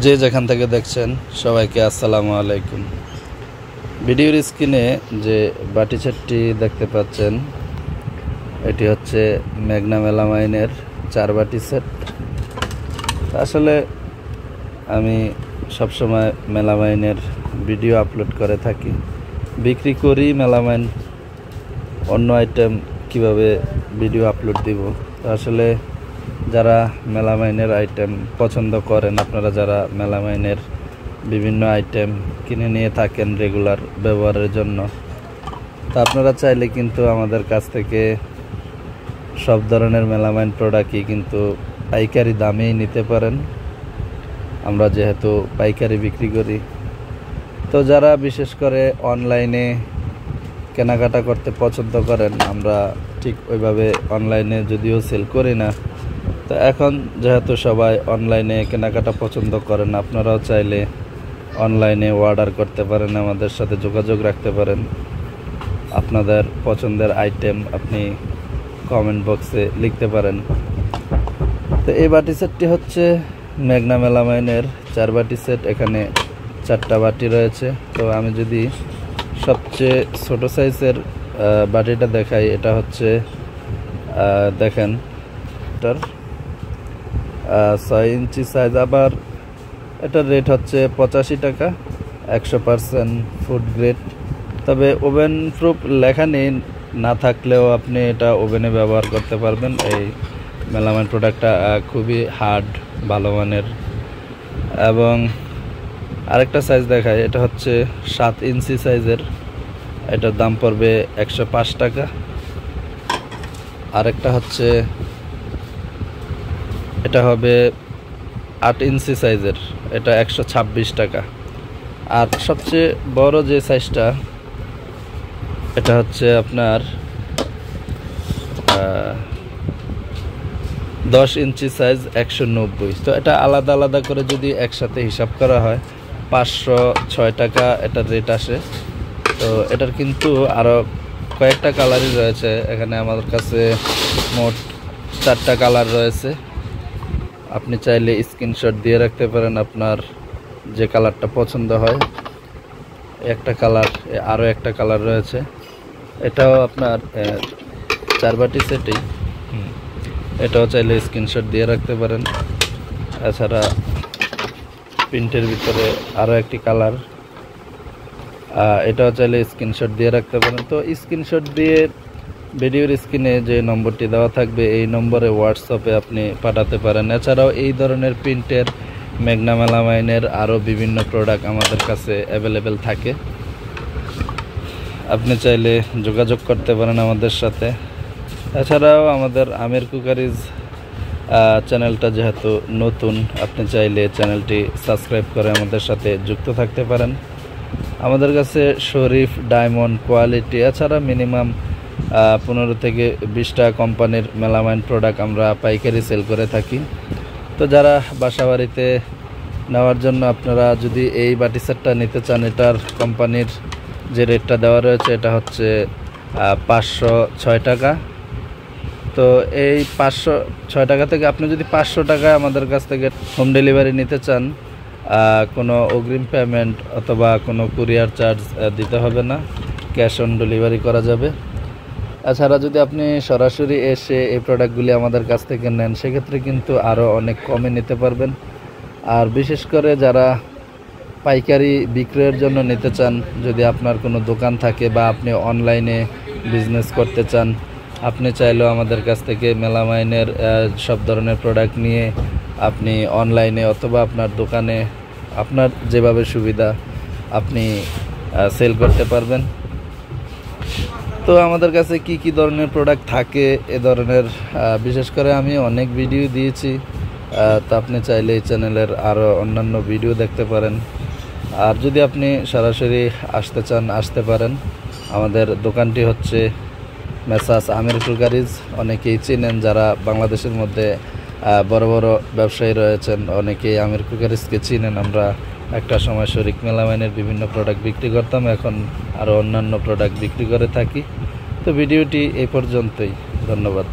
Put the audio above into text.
যে যেখান থেকে দেখছেন সবাইকে আসসালামু আলাইকুম। ভিডিওর স্ক্রিনে যে বাটি সেটটি দেখতে পাচ্ছেন এটি হচ্ছে মেঘনা মেলামাইনের 4 বাটি সেট। আসলে আমি সবসময় মেলামাইনের ভিডিও আপলোড করে থাকি, বিক্রি করি মেলামাইন, অন্য আইটেম কিভাবে ভিডিও আপলোড দিব। তো আসলে যারা মেলামাইনের আইটেম পছন্দ করেন, আপনারা যারা মেলামাইনের বিভিন্ন আইটেম কিনে নিয়ে থাকেন রেগুলার ব্যবহারের জন্য, তা আপনারা চাইলে কিন্তু আমাদের কাছ থেকে সব ধরনের মেলামাইন প্রোডাক্টই কিন্তু পাইকারি দামেই নিতে পারেন। আমরা যেহেতু পাইকারি বিক্রি করি, তো যারা বিশেষ করে অনলাইনে কেনাকাটা করতে পছন্দ করেন, আমরা ঠিক ওইভাবে অনলাইনে যদিও সেল করি না, তো এখন যেহেতু সবাই অনলাইনে কেনাকাটা পছন্দ করেন, আপনারাও চাইলে অনলাইনে অর্ডার করতে পারেন, আমাদের সাথে যোগাযোগ রাখতে পারেন। আপনাদের পছন্দের আইটেম আপনি কমেন্ট বক্সে লিখতে পারেন। তো এই বাটি সেটটি হচ্ছে মেঘনা মেলামাইনের 4 বাটি সেট। এখানে 4টা বাটি রয়েছে। তো আমি যদি সবচেয়ে ছোট সাইজের বাটিটা দেখাই, এটা হচ্ছে দেখেন এটার 6 ইঞ্চি সাইজ। আবার এটার রেট হচ্ছে 85 টাকা, 100% ফুড গ্রেড। তবে ওভেন প্রুফ লেখা নেই, না থাকলেও আপনি এটা ওভেনে ব্যবহার করতে পারবেন। এই মেলামাইন প্রোডাক্টটা খুবই হার্ড, ভালো মানের। এবং আরেকটা সাইজ দেখায়, এটা হচ্ছে 7 ইঞ্চি সাইজের, এটার দাম পড়বে 105 টাকা। আরেকটা হচ্ছে এটা হবে 8 ইঞ্চি সাইজের, এটা 126 টাকা। আর সবচেয়ে বড় যে সাইজটা, এটা হচ্ছে আপনার 10 ইঞ্চি সাইজ, 190। তো এটা আলাদা আলাদা করে যদি একসাথে হিসাব করা হয় 506 টাকা এটার রেট আসে। তো এটার কিন্তু আরও কয়েকটা কালারই রয়েছে। এখানে আমাদের কাছে মোট 4টা কালার রয়েছে। আপনি চাইলে স্ক্রিনশট দিয়ে রাখতে পারেন আপনার যে কালারটা পছন্দ হয়। একটা কালার, আরও একটা কালার রয়েছে। এটাও আপনার 4 বাটি সেটেই, এটাও চাইলে স্ক্রিনশট দিয়ে রাখতে পারেন। এছাড়া প্রিন্টের ভিতরে আরও একটি কালার, এটাও চাইলে স্ক্রিনশট দিয়ে রাখতে পারেন। তো স্ক্রিনশট দিয়ে ভিডিওর স্ক্রিনে যে নম্বরটি দেওয়া থাকবে এই নম্বরে হোয়াটসঅ্যাপে আপনি পাঠাতে পারেন। এছাড়াও এই ধরনের প্রিন্টের মেঘনা মেলামাইনের আরও বিভিন্ন প্রোডাক্ট আমাদের কাছে অ্যাভেলেবেল থাকে, আপনি চাইলে যোগাযোগ করতে পারেন আমাদের সাথে। এছাড়াও আমাদের আমির কুকারিজ চ্যানেলটা যেহেতু নতুন, আপনি চাইলে চ্যানেলটি সাবস্ক্রাইব করে আমাদের সাথে যুক্ত থাকতে পারেন। আমাদের কাছে শরীফ, ডায়মন্ড, কোয়ালিটি, এছাড়া মিনিমাম 15 থেকে 20টা কোম্পানির মেলামাইন প্রোডাক্ট আমরা পাইকারি সেল করে থাকি। তো যারা বাসাবাড়িতে নেওয়ার জন্য আপনারা যদি এই বাটি সেটটা নিতে চান, এটার কোম্পানির যে রেটটা দেওয়া রয়েছে এটা হচ্ছে 506 টাকা। তো এই 506 টাকা থেকে আপনি যদি 500 টাকা আমাদের কাছ থেকে হোম ডেলিভারি নিতে চান, কোনো অগ্রিম পেমেন্ট অথবা কোনো কুরিয়ার চার্জ দিতে হবে না, ক্যাশ অন ডেলিভারি করা যাবে। এছাড়া যদি আপনি সরাসরি এসে এই প্রোডাক্টগুলি আমাদের কাছ থেকে নেন, সেক্ষেত্রে কিন্তু আরও অনেক কমে নিতে পারবেন। আর বিশেষ করে যারা পাইকারি বিক্রয়ের জন্য নিতে চান, যদি আপনার কোনো দোকান থাকে বা আপনি অনলাইনে বিজনেস করতে চান, আপনি চাইলেও আমাদের কাছ থেকে মেলামাইনের সব ধরনের প্রোডাক্ট নিয়ে আপনি অনলাইনে অথবা আপনার দোকানে আপনার যেভাবে সুবিধা আপনি সেল করতে পারবেন। তো আমাদের কাছে কি কি ধরনের প্রোডাক্ট থাকে এ ধরনের বিশেষ করে আমি অনেক ভিডিও দিয়েছি, তো আপনি চাইলে এই চ্যানেলের আরও অন্যান্য ভিডিও দেখতে পারেন। আর যদি আপনি সরাসরি আসতে চান, আসতে পারেন। আমাদের দোকানটি হচ্ছে মেসাস আমির কুকারিজ, অনেকেই চিনেন যারা বাংলাদেশের মধ্যে বড় বড় ব্যবসায়ী রয়েছেন, অনেকেই আমির কুকারিজকে চিনেন। আমরা একটা সময় শরীফ মেলামাইনের বিভিন্ন প্রোডাক্ট বিক্রি করতাম, এখন আরও অন্যান্য প্রোডাক্ট বিক্রি করে থাকি। তো ভিডিওটি এই পর্যন্তই, ধন্যবাদ।